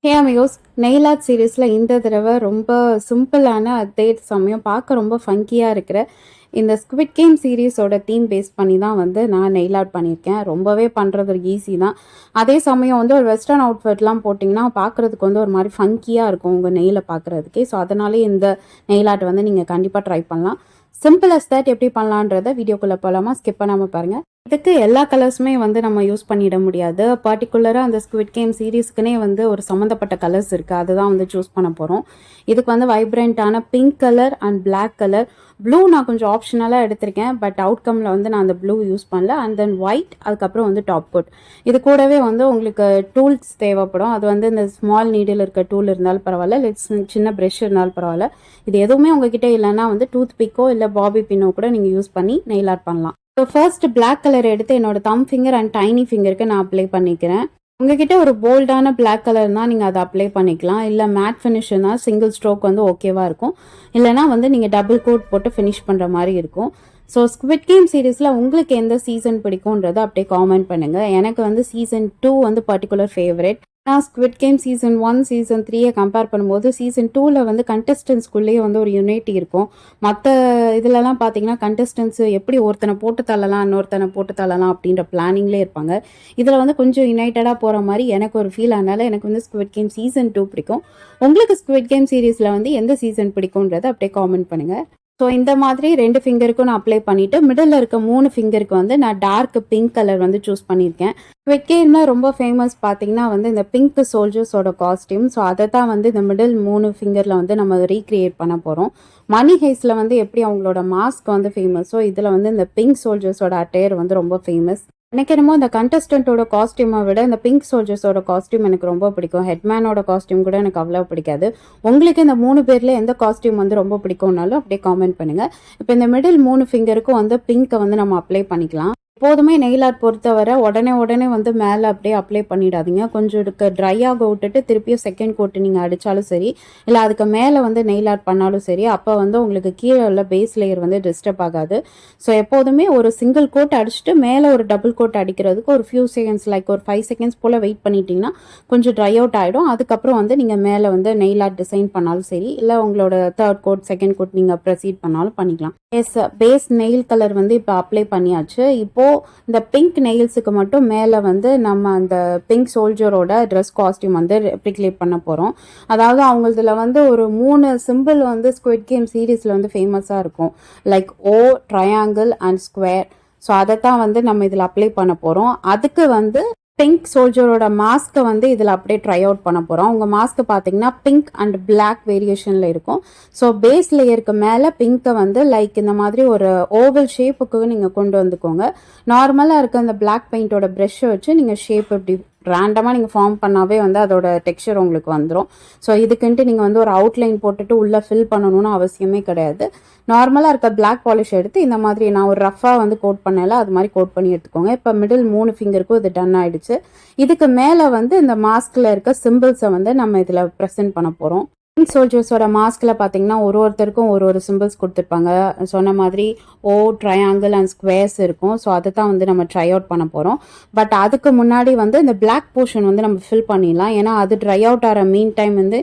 ஹே அமியோஸ், nail art சீரீஸில் இந்த தடவை ரொம்ப சிம்பிளான அதே சமயம் பார்க்க ரொம்ப ஃபங்கியாக இருக்கிற இந்த ஸ்குவிட் கேம் சீரீஸோட தீம் பேஸ் பண்ணி தான் வந்து நான் நெயில் ஆர்ட் பண்ணியிருக்கேன். ரொம்பவே பண்ணுறது ஈஸி தான். அதே சமயம் வந்து ஒரு வெஸ்டர்ன் அவுட்ஃபிட்லாம் போட்டிங்கன்னா பார்க்குறதுக்கு வந்து ஒரு மாதிரி ஃபங்கியாக இருக்கும் உங்கள் நெயிலை பார்க்குறதுக்கே. ஸோ அதனாலே இந்த நெயில் ஆர்ட் வந்து நீங்கள் கண்டிப்பாக ட்ரை பண்ணலாம். சிம்பிள் அஸ் தட் எப்படி பண்ணலான்றத வீடியோக்குள்ளே போகலாமா? ஸ்கிப் பண்ணாமல் பாருங்கள். இதுக்கு எல்லா கலர்ஸுமே வந்து நம்ம யூஸ் பண்ணிட முடியாது. பர்ட்டிகுலராக அந்த ஸ்குவிட் கேம் சீரீஸ்க்குனே வந்து ஒரு சம்மந்தப்பட்ட கலர்ஸ் இருக்குது. அதுதான் வந்து சூஸ் பண்ண போகிறோம். இதுக்கு வந்து வைப்ரண்ட்டான pink colour and black colour. Blue நான் கொஞ்சம் ஆப்ஷனலாக எடுத்திருக்கேன். பட் அவுட்கமில் வந்து நான் அந்த ப்ளூ யூஸ் பண்ணல. அண்ட் தென் ஒயிட், அதுக்கப்புறம் வந்து டாப் கோட். இது கூடவே வந்து உங்களுக்கு டூல்ஸ் தேவைப்படும். அது வந்து இந்த ஸ்மால் நீடில் இருக்க டூல் இருந்தாலும் பரவாயில்ல, இல்லை சின்ன ப்ரெஷ் இருந்தாலும் பரவாயில்ல. இது எதுவுமே உங்ககிட்ட இல்லைன்னா வந்து டூத் பிக்கோ இல்லை பாபி பின்னோ கூட நீங்கள் யூஸ் பண்ணி நெயில் ஆர்ட் பண்ணலாம். ஸோ ஃபர்ஸ்ட் பிளாக் கலர் எடுத்து என்னோட தம் ஃபிங்கர் அண்ட் டைனி ஃபிங்கருக்கு நான் அப்ளை பண்ணிக்கிறேன். உங்ககிட்ட ஒரு போல்டான பிளாக் கலர் தான் நீங்கள் அதை அப்ளை பண்ணிக்கலாம். இல்லை மேட் ஃபினிஷ்னா சிங்கிள் ஸ்ட்ரோக் வந்து ஓகேவாக இருக்கும். இல்லைனா வந்து நீங்கள் டபுள் கோட் போட்டு ஃபினிஷ் பண்ணுற மாதிரி இருக்கும். ஸோ ஸ்குவிட் கேம் சீரீஸில் உங்களுக்கு எந்த சீசன் பிடிக்கும்ன்றதை அப்படியே காமெண்ட் பண்ணுங்கள். எனக்கு வந்து சீசன் 2 வந்து பர்டிகுலர் ஃபேவரட். நான் squid game season 1 season 3 compare பண்ணும்போது சீசன் 2ல் வந்து கண்டஸ்டன்ஸ்குள்ளேயே வந்து ஒரு யுனைட்டி இருக்கும். மற்ற இதுலலாம் பார்த்தீங்கன்னா கண்டஸ்டன்ஸ் எப்படி ஒருத்தனை போட்டு தள்ளலாம், இன்னொருத்தனை போட்டு தள்ளலாம் அப்படின்ற பிளானிங்லேயே இருப்பாங்க. இதில் வந்து கொஞ்சம் யுனைட்டடாக போகிற மாதிரி எனக்கு ஒரு ஃபீல். ஆனால எனக்கு வந்து ஸ்குவிட் கேம் சீசன் 2 பிடிக்கும். உங்களுக்கு ஸ்குவிட் கேம் சீரீஸில் வந்து எந்த சீசன் பிடிக்கும்ன்றதை அப்படியே காமெண்ட் பண்ணுங்கள். ஸோ இந்த மாதிரி 2 ஃபிங்கருக்கும் நான் அப்ளை பண்ணிவிட்டு மிடில் இருக்க 3 ஃபிங்கருக்கு வந்து நான் டார்க் பிங்க் கலர் வந்து சூஸ் பண்ணியிருக்கேன். ஸ்குவிட் கேம்ல ரொம்ப ஃபேமஸ் பார்த்தீங்கன்னா வந்து இந்த பிங்க் சோல்ஜர்ஸோட காஸ்டியூம். ஸோ அதை தான் வந்து இந்த மிடில் 3 ஃபிங்கரில் வந்து நம்ம ரீக்ரியேட் பண்ண போகிறோம். மணி ஹைஸில் வந்து எப்படி அவங்களோட மாஸ்க் வந்து ஃபேமஸோ இதில் வந்து இந்த பிங்க் சோல்ஜர்ஸோட அட்டையர் வந்து ரொம்ப ஃபேமஸ். எனக்கு என்னமோ இந்த கண்டஸ்டன்ட்டோட காஸ்டியூமை விட இந்த பிங்க் சோல்ஜர்ஸோட காஸ்டியூம் எனக்கு ரொம்ப பிடிக்கும். ஹெட்மேனோட காஸ்டியூம் கூட எனக்கு அவ்வளோ பிடிக்காது. உங்களுக்கு இந்த 3 பேரில் எந்த காஸ்டியூம் வந்து ரொம்ப பிடிக்கும்னாலும் அப்படியே காமெண்ட் பண்ணுங்கள். இப்போ இந்த மிடில் 3 ஃபிங்கருக்கும் வந்து பிங்க்கை வந்து நம்ம அப்ளை பண்ணிக்கலாம். எப்போதுமே நெயில் ஆர்ட் பொறுத்தவரை உடனே வந்து மேலே அப்படியே அப்ளை பண்ணிடாதீங்க. கொஞ்சம் ட்ரை ஆக விட்டுட்டு திருப்பியும் செகண்ட் கோட்டு நீங்கள் அடித்தாலும் சரி, இல்லை அதுக்கு மேலே வந்து நெயில் ஆர்ட் பண்ணாலும் சரி, அப்போ வந்து உங்களுக்கு கீழே உள்ள பேஸ் லேயர் வந்து டிஸ்டர்ப் ஆகாது. ஸோ எப்போதுமே ஒரு சிங்கிள் கோட் அடிச்சுட்டு மேலே ஒரு டபுள் கோட் அடிக்கிறதுக்கு ஒரு ஃபியூ செகண்ட்ஸ், லைக் ஒரு 5 செகண்ட்ஸ் போல் வெயிட் பண்ணிட்டீங்கன்னா கொஞ்சம் ட்ரை அவுட் ஆகிடும். அதுக்கப்புறம் வந்து நீங்கள் மேலே வந்து நெயில் ஆர்ட் டிசைன் பண்ணாலும் சரி, இல்லை உங்களோட தேர்ட் கோட் செகண்ட் கோட் நீங்கள் ப்ரொசீட் பண்ணாலும் பண்ணிக்கலாம். பேஸ் நெயில் கலர் வந்து இப்போ அப்ளை பண்ணியாச்சு. இப்போது இந்த பிங்க் நெயில்ஸுக்கு மட்டும் மேலே வந்து நம்ம அந்த பிங்க் சோல்ஜரோட ட்ரெஸ் காஸ்டியூம் வந்து ரெப்ளிகேட் பண்ண போகிறோம். அதாவது அவங்களதுல வந்து ஒரு 3 சிம்பிள் வந்து ஸ்குவிட் கேம் சீரீஸில் வந்து ஃபேமஸாக இருக்கும். Like oh, triangle and square. So அதைத்தான் வந்து நம்ம இதில் அப்ளை பண்ண போகிறோம். அதுக்கு வந்து பிங்க் சோல்ஜரோட மாஸ்க்கை வந்து இதில் அப்படியே ட்ரை அவுட் பண்ண போகிறோம். உங்கள் மாஸ்க்கு பார்த்தீங்கன்னா பிங்க் அண்ட் பிளாக் வேரியேஷனில் இருக்கும். ஸோ பேஸ் லேயருக்கு மேலே பிங்க்கை வந்து லைக் இந்த மாதிரி ஒரு ஓவல் ஷேப்புக்கு நீங்கள் கொண்டு வந்துக்கோங்க. நார்மலாக இருக்க அந்த பிளாக் பெயிண்டோட ப்ரெஷ்ஷை வச்சு நீங்கள் ஷேப் இப்படி ரேண்டமாக நீங்கள் ஃபார்ம் பண்ணாவே வந்து அதோட டெக்ஸ்சர் உங்களுக்கு வந்துடும். ஸோ இதுக்குன்ட்டு நீங்கள் வந்து ஒரு அவுட்லைன் போட்டுட்டு உள்ளே ஃபில் பண்ணணும்னு அவசியமே கிடையாது. நார்மலாக இருக்க பிளாக் பாலிஷ் எடுத்து இந்த மாதிரி நான் ஒரு ரஃபாக வந்து கோட் பண்ணல, அது மாதிரி கோட் பண்ணி எடுத்துக்கோங்க. இப்போ மிடில் 3 ஃபிங்கருக்கும் இது டன் ஆகிடுச்சு. இதுக்கு மேலே வந்து இந்த மாஸ்கில் இருக்க சிம்பிள்ஸை வந்து நம்ம இதில் ப்ரெசென்ட் பண்ண போகிறோம். பிங்க் சோல்ஜர்ஸோட மாஸ்கில் பார்த்தீங்கன்னா ஒருத்தருக்கும் ஒரு சிம்பிள்ஸ் கொடுத்துருப்பாங்க. சொன்ன மாதிரி ஓ, ட்ரையாங்கிள் அண்ட் ஸ்கொயர்ஸ் இருக்கும். ஸோ அதை தான் வந்து நம்ம ட்ரை அவுட் பண்ண போகிறோம். பட் அதுக்கு முன்னாடி வந்து இந்த பிளாக் போர்ஷன் வந்து நம்ம ஃபில் பண்ணிடலாம். ஏன்னா அது ட்ரை அவுட் ஆகிற மீன் டைம் வந்து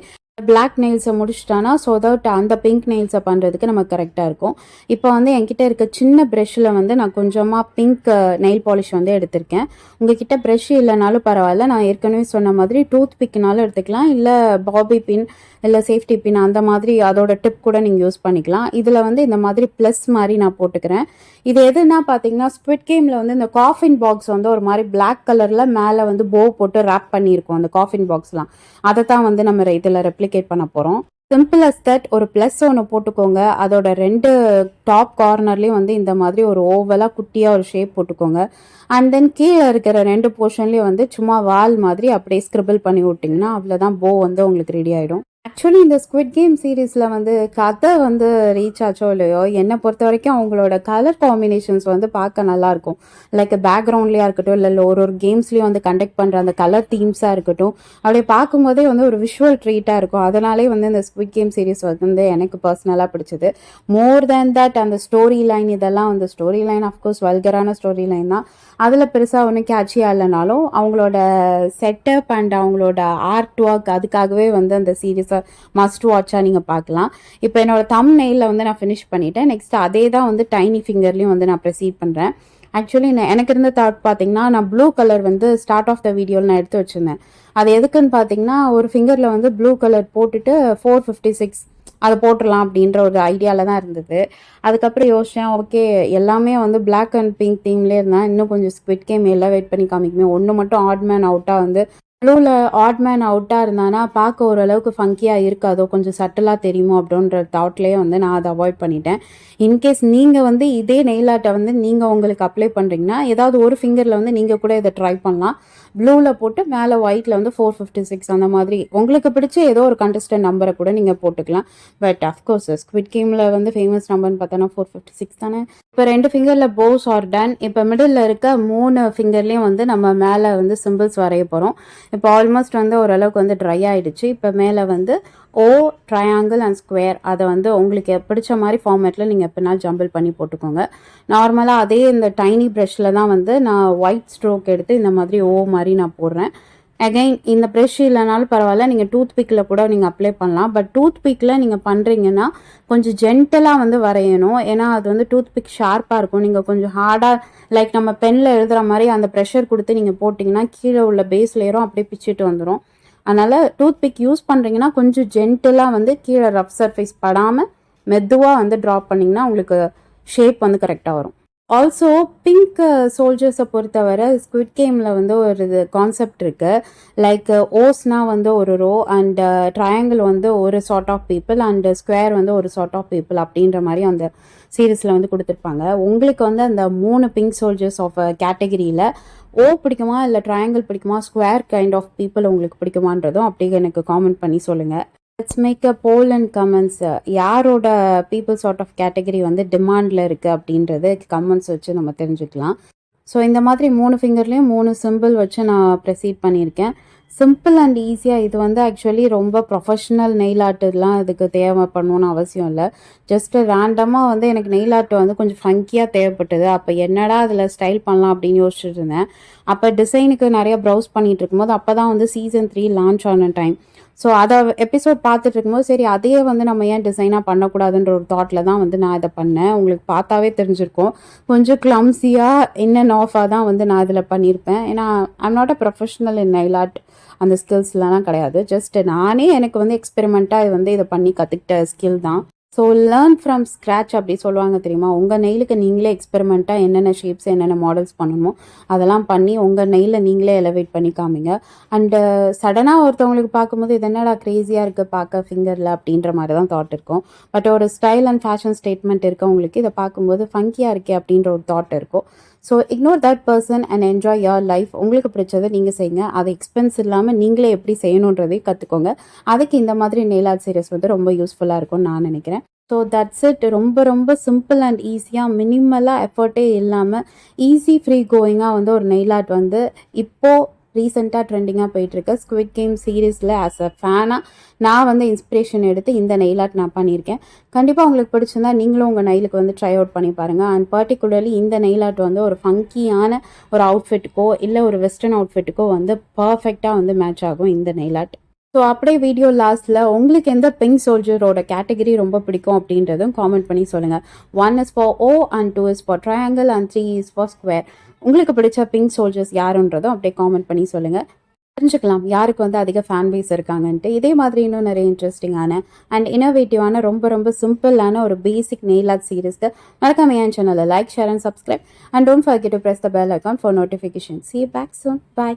பிளாக் நெயில்ஸை முடிச்சிட்டானா ஸோ தட் அந்த பிங்க் நெயில்ஸை பண்ணுறதுக்கு நமக்கு கரெக்டாக இருக்கும். இப்போ வந்து என்கிட்ட இருக்க சின்ன ப்ரெஷ்ஷில் வந்து நான் கொஞ்சமாக பிங்க் நெயில் பாலிஷ் வந்து எடுத்திருக்கேன். உங்ககிட்ட ப்ரெஷ் இல்லைனாலும் பரவாயில்ல. நான் ஏற்கனவே சொன்ன மாதிரி டூத் பிக்னாலும் எடுத்துக்கலாம், இல்லை பாபி பின் இல்லை சேஃப்டி பின் அந்த மாதிரி அதோட டிப் கூட நீங்கள் யூஸ் பண்ணிக்கலாம். இதில் வந்து இந்த மாதிரி ப்ளஸ் மாதிரி நான் போட்டுக்கிறேன். இது எதுனா பார்த்தீங்கன்னா ஸ்குவிட் கேமில் வந்து இந்த காஃபின் பாக்ஸ் வந்து ஒரு மாதிரி பிளாக் கலரில் மேலே வந்து போ போட்டு ரேப் பண்ணியிருக்கோம். அந்த காஃபின் பாக்ஸ்லாம் அதை தான் வந்து நம்ம இதில் ரெப்ளிகேட் பண்ண போகிறோம். சிம்பிள் அஸ் தட் ஒரு ப்ளஸ் ஒன்று போட்டுக்கோங்க. அதோட 2 டாப் கார்னர்லேயும் வந்து இந்த மாதிரி ஒரு ஓவலாக குட்டியாக ஒரு ஷேப் போட்டுக்கோங்க. அண்ட் தென் கீழே இருக்கிற 2 போர்ஷன்லேயும் வந்து சும்மா வால் மாதிரி அப்படியே ஸ்கிரிபிள் பண்ணி விட்டிங்கன்னா அவ்வளோதான், போ வந்து உங்களுக்கு ரெடி ஆகிடும். ஆக்சுவலி இந்த ஸ்குவிட் கேம் சீரீஸில் வந்து கதை வந்து ரீச் ஆச்சோ இல்லையோ, என்னை பொறுத்த வரைக்கும் அவங்களோட கலர் காம்பினேஷன்ஸ் வந்து பார்க்க நல்லாயிருக்கும். லைக் பேக்ரவுண்ட்லேயா இருக்கட்டும், இல்லை ஒரு ஒரு கேம்ஸ்லேயும் வந்து கண்டக்ட் பண்ணுற அந்த கலர் தீம்ஸாக இருக்கட்டும், அப்படியே பார்க்கும்போதே வந்து ஒரு விஷுவல் ட்ரீட்டாக இருக்கும். அதனாலே வந்து இந்த ஸ்குவிட் கேம் சீரீஸ் வந்து எனக்கு பர்சனலாக பிடிச்சது. மோர் தேன் தட் அந்த ஸ்டோரி லைன் இதெல்லாம் வந்து ஸ்டோரி லைன் அஃப்கோர்ஸ் வல்கரான ஸ்டோரி லைன் தான். அதில் பெருசாக ஒன்றும் கேட்சியாக இல்லைனாலும் அவங்களோட செட்டப் அண்ட் அவங்களோட ஆர்ட் ஒர்க் அதுக்காகவே வந்து அந்த சீரீஸை மஸ்ட் வாட்சாக நீங்கள் பார்க்கலாம். இப்போ என்னோட தம்ப்நெயிலில் வந்து நான் ஃபினிஷ் பண்ணிட்டேன். நெக்ஸ்ட் அதே தான் வந்து டைனி ஃபிங்கர்லேயும் வந்து நான் ப்ரொசீட் பண்ணுறேன். ஆக்சுவலி எனக்கு இருந்த தாட் பார்த்தீங்கன்னா, நான் ப்ளூ கலர் வந்து ஸ்டார்ட் ஆஃப் த வீடியோவில் நான் எடுத்து வச்சுருந்தேன். அது எதுக்குன்னு பார்த்தீங்கன்னா, ஒரு ஃபிங்கரில் வந்து ப்ளூ கலர் போட்டுட்டு 456 அதை போட்டுடலாம் அப்படின்ற ஒரு ஐடியாவில் தான் இருந்தது. அதுக்கப்புறம் யோசித்தேன், ஓகே எல்லாமே வந்து பிளாக் அண்ட் பிங்க் தீம்லேயே இருந்தால் இன்னும் கொஞ்சம் ஸ்குவிட் கேம் எலவேட் பண்ணி காமிக்குமே. ஒன்று மட்டும் ஆட் மேன் அவுட்டாக வந்து ப்ளூவில் ஆட் மேன் அவுட்டாக இருந்தானா பார்க்க ஓரளவுக்கு ஃபங்கியாக இருக்காதோ, கொஞ்சம் சட்டிலாக தெரியுமோ அப்படின்ற தாட்லேயே வந்து நான் அதை அவாய்ட் பண்ணிட்டேன். இன்கேஸ் நீங்கள் வந்து இதே நெயில் ஆர்ட்டை வந்து நீங்கள் உங்களுக்கு அப்ளை பண்ணுறீங்கன்னா, ஏதாவது ஒரு ஃபிங்கரில் வந்து நீங்கள் கூட இதை ட்ரை பண்ணலாம். ப்ளூவில் போட்டு மேலே ஒயிட்டில் வந்து 456 அந்த மாதிரி உங்களுக்கு பிடிச்ச ஏதோ ஒரு கண்டஸ்டன்ட் நம்பரை கூட நீங்கள் போட்டுக்கலாம். பட் அஃப்கோர்ஸ் ஸ்குவிட் கேமில் வந்து ஃபேமஸ் நம்பர்னு பார்த்தோன்னா 456 தானே. இப்போ 2 ஃபிங்கரில் போஸ் ஆர் டன். இப்போ மிடில் இருக்க 3 ஃபிங்கர்லேயும் வந்து நம்ம மேலே வந்து சிம்பிள்ஸ் வரைய போகிறோம். இப்போ ஆல்மோஸ்ட் வந்து ஓரளவுக்கு வந்து ட்ரை ஆகிடுச்சு. இப்போ மேலே வந்து ஓ, ட்ரையாங்கிள் அண்ட் ஸ்கொயர் அதை வந்து உங்களுக்கு பிடிச்ச மாதிரி ஃபார்மேட்டில் நீங்கள் எப்படினாலும் ஜம்பிள் பண்ணி போட்டுக்கோங்க. நார்மலாக அதே இந்த டைனி ப்ரஷில் தான் வந்து நான் ஒயிட் ஸ்ட்ரோக் எடுத்து இந்த மாதிரி ஓ மாதிரி நான் போடுறேன். அகைன் இந்த ப்ரெஷ் இல்லைனாலும் பரவாயில்ல, நீங்கள் டூத் பிக்கில் கூட நீங்கள் அப்ளை பண்ணலாம். பட் டூத் பிக்கில் நீங்கள் பண்ணுறீங்கன்னா கொஞ்சம் ஜென்டலாக வந்து வரையணும். ஏன்னா அது வந்து டூத் பிக் ஷார்ப்பாக இருக்கும். நீங்கள் கொஞ்சம் ஹார்டாக லைக் நம்ம பெனில் எழுதுகிற மாதிரி அந்த ப்ரெஷர் கொடுத்து நீங்கள் போட்டிங்கன்னா கீழே உள்ள பேஸ் லேயரும் அப்படியே பிச்சுட்டு வந்துடும். அதனால் டூத் பிக் யூஸ் பண்ணுறீங்கன்னா கொஞ்சம் ஜென்டலாக வந்து கீழே ரஃப் சர்ஃபேஸ் படாமல் மெதுவாக வந்து ட்ராப் பண்ணிங்கன்னா உங்களுக்கு ஷேப் வந்து கரெக்டாக வரும். ஆல்சோ பிங்க் சோல்ஜர்ஸை பொறுத்தவரை ஸ்குவிட் கேமில் வந்து ஒரு இது கான்செப்ட் இருக்குது. லைக் ஓஸ்னால் வந்து ஒரு ரோ அண்ட் ட்ரையாங்கிள் வந்து ஒரு sort of people and square வந்து ஒரு சார்ட் ஆஃப் பீப்புள் அப்படின்ற மாதிரி அந்த சீரீஸில் வந்து கொடுத்துருப்பாங்க. உங்களுக்கு வந்து அந்த 3 பிங்க் சோல்ஜர்ஸ் ஆஃப் கேட்டகரியில் ஓ பிடிக்குமா, இல்லை ட்ரையாங்கிள் பிடிக்குமா, ஸ்கொயர் கைண்ட் ஆஃப் பீப்புள் உங்களுக்கு பிடிக்குமான்றதும் அப்படியே எனக்கு காமெண்ட் பண்ணி சொல்லுங்கள். Let's make a poll and comments. யாரோட பீப்புள் சார்ட் ஆஃப் கேட்டகரி வந்து டிமாண்டில் இருக்குது அப்படின்றது கமெண்ட்ஸ் வச்சு நம்ம தெரிஞ்சுக்கலாம். ஸோ இந்த மாதிரி 3 ஃபிங்கர்லேயும் 3 சிம்பிள் வச்சு நான் ப்ரொசீட் பண்ணியிருக்கேன். சிம்பிள் அண்ட் ஈஸியாக. இது வந்து ஆக்சுவலி ரொம்ப ப்ரொஃபஷ்னல் நெயில் ஆர்ட்டுலாம் இதுக்கு தேவைப்படணும்னு அவசியம் இல்லை. ஜஸ்ட்டு ரேண்டமாக வந்து எனக்கு நெயில் ஆர்ட் வந்து கொஞ்சம் ஃபங்கியாக தேவைப்பட்டது. அப்போ என்னடா அதில் ஸ்டைல் பண்ணலாம் அப்படின்னு யோசிச்சுட்டு இருந்தேன். அப்போ டிசைனுக்கு நிறைய ப்ரௌஸ் பண்ணிகிட்டு இருக்கும்போது அப்போ தான் வந்து சீசன் 3 லான்ச் ஆன டைம். ஸோ அதை எபிசோட் பார்த்துட்டு இருக்கும்போது சரி அதையே வந்து நம்ம ஏன் டிசைனாக பண்ணக்கூடாதுன்ற ஒரு தாட்டில் தான் வந்து நான் இதை பண்ணேன். உங்களுக்கு பார்த்தாவே தெரிஞ்சிருக்கும் கொஞ்சம் கிளம்ஸியாக இன் அண்ட் ஆஃபாக தான் வந்து நான் இதில் பண்ணியிருப்பேன். ஏன்னா I'm not a professional in nail art. அந்த ஸ்கில்ஸ்லாம் கிடையாது. ஜஸ்ட் நானே எனக்கு வந்து எக்ஸ்பெரிமெண்ட்டாக வந்து இதை பண்ணி கற்றுக்கிட்ட ஸ்கில் தான். ஸோ லேர்ன் ஃப்ரம் ஸ்க்ராட்ச் அப்படி சொல்லுவாங்க தெரியுமா. உங்கள் நெயிலுக்கு நீங்களே எக்ஸ்பெரிமெண்ட்டாக என்னென்ன ஷேப்ஸ் என்னென்ன மாடல்ஸ் பண்ணணுமோ அதெல்லாம் பண்ணி உங்கள் நெயிலை நீங்களே எலவேட் பண்ணி காமிங்க. அண்டு சடனாக ஒருத்தவங்களுக்கு பார்க்கும்போது இது என்னடா க்ரேஸியாக இருக்குது பார்க்க ஃபிங்கரில் அப்படின்ற மாதிரி தான் தாட் இருக்கும். பட் ஒரு ஸ்டைல் அண்ட் ஃபேஷன் ஸ்டேட்மெண்ட் இருக்கவங்களுக்கு இதை பார்க்கும்போது ஃபங்கியாக இருக்கே அப்படின்ற ஒரு தாட் இருக்கும். So ignore that person and enjoy your life. உங்களுக்கு பிடிச்சதை நீங்கள் செய்யுங்க. அது எக்ஸ்பென்ஸ் இல்லாமல் நீங்களே எப்படி செய்யணுன்றதையும் கற்றுக்கோங்க. அதுக்கு இந்த மாதிரி நெயில் ஆர்ட் சீரிஸ் வந்து ரொம்ப யூஸ்ஃபுல்லாக இருக்கும்னு நான் நினைக்கிறேன். So that's it. ரொம்ப ரொம்ப சிம்பிள் அண்ட் ஈஸியாக மினிமலாக எஃபர்ட்டே இல்லாமல் ஈஸி ஃப்ரீ கோயிங்காக வந்து ஒரு நெயில் ஆர்ட் வந்து இப்போது ரீசெண்டாக ட்ரெண்டிங்காக போயிட்டுருக்கு ஸ்குவிட் கேம் சீரீஸில் ஆஸ் அ ஃபேனாக நான் வந்து இன்ஸ்பிரேஷன் எடுத்து இந்த நெயில் ஆர்ட் நான் பண்ணியிருக்கேன். கண்டிப்பாக உங்களுக்கு பிடிச்சிருந்தா நீங்களும் உங்கள் நெயிலுக்கு வந்து ட்ரை அவுட் பண்ணி பாருங்கள். அண்ட் பர்டிகுலர்லி இந்த நெயில் ஆர்ட் வந்து ஒரு ஃபங்கியான ஒரு அவுட்ஃபிட்டுக்கோ இல்லை ஒரு வெஸ்டர்ன் அவுட்ஃபிட்டுக்கோ வந்து பர்ஃபெக்டாக வந்து மேட்ச் ஆகும் இந்த நெயில் ஆர்ட். ஸோ அப்படியே வீடியோ லாஸ்ட்டில் உங்களுக்கு எந்த பிங்க் சோல்ஜரோட கேட்டகரி ரொம்ப பிடிக்கும் அப்படின்றதும் காமெண்ட் பண்ணி சொல்லுங்கள். 1 is for O and 2 is for triangle and 3 is for square. உங்களுக்கு பிடிச்ச பிங்க் சோல்ஜர்ஸ் யாருன்றதும் அப்படியே காமெண்ட் பண்ணி சொல்லுங்கள். தெரிஞ்சுக்கலாம் யாருக்கு வந்து அதிக ஃபேன் பேஸ் இருக்காங்கன்ட்டு. இதே மாதிரி இன்னும் நிறைய இன்ட்ரெஸ்டிங்கான அண்ட் இன்னோவேட்டிவான ரொம்ப ரொம்ப சிம்பிளான ஒரு பேசிக் நெயில் ஆர்ட் சீரிஸ்க்கு மறக்காம என் சேனலை like, share and subscribe. And don't forget to press the bell icon for notifications. See you back soon. Bye.